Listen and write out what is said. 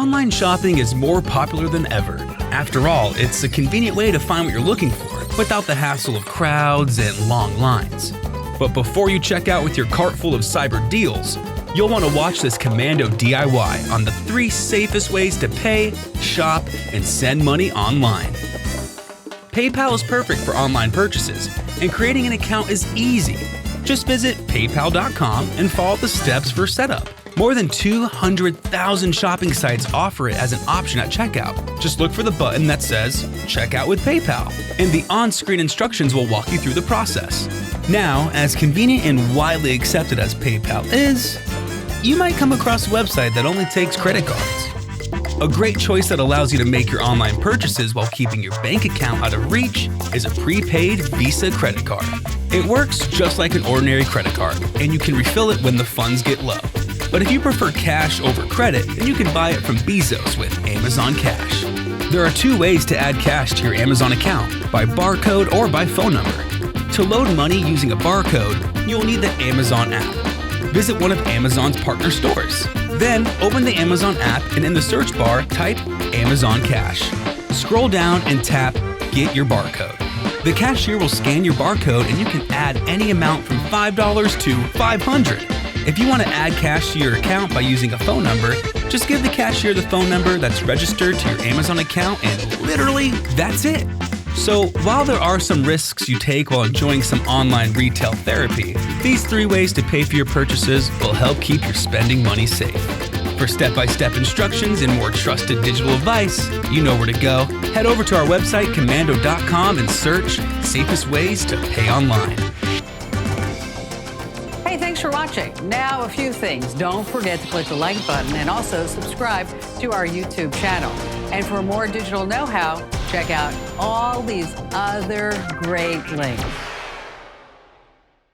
Online shopping is more popular than ever. After all, it's a convenient way to find what you're looking for without the hassle of crowds and long lines. But before you check out with your cart full of cyber deals, you'll want to watch this Komando DIY on the 3 safest ways to pay, shop, and send money online. PayPal is perfect for online purchases, and creating an account is easy. Just visit paypal.com and follow the steps for setup. More than 200,000 shopping sites offer it as an option at checkout. Just look for the button that says Checkout with PayPal, and the on-screen instructions will walk you through the process. Now, as convenient and widely accepted as PayPal is, you might come across a website that only takes credit cards. A great choice that allows you to make your online purchases while keeping your bank account out of reach is a prepaid Visa credit card. It works just like an ordinary credit card, and you can refill it when the funds get low. But if you prefer cash over credit, then you can buy it from Bezos with Amazon Cash. There are 2 ways to add cash to your Amazon account, by barcode or by phone number. To load money using a barcode, you'll need the Amazon app. Visit one of Amazon's partner stores. Then open the Amazon app and in the search bar, type Amazon Cash. Scroll down and tap Get Your Barcode. The cashier will scan your barcode and you can add any amount from $5 to $500. If you want to add cash to your account by using a phone number, just give the cashier the phone number that's registered to your Amazon account and literally, that's it. So while there are some risks you take while enjoying some online retail therapy, these 3 ways to pay for your purchases will help keep your spending money safe. For step-by-step instructions and more trusted digital advice, you know where to go. Head over to our website, Komando.com, and search Safest Ways to Pay Online. Hey, thanks for watching. Now, a few things. Don't forget to click the like button and also subscribe to our YouTube channel. And for more digital know-how, check out all these other great links.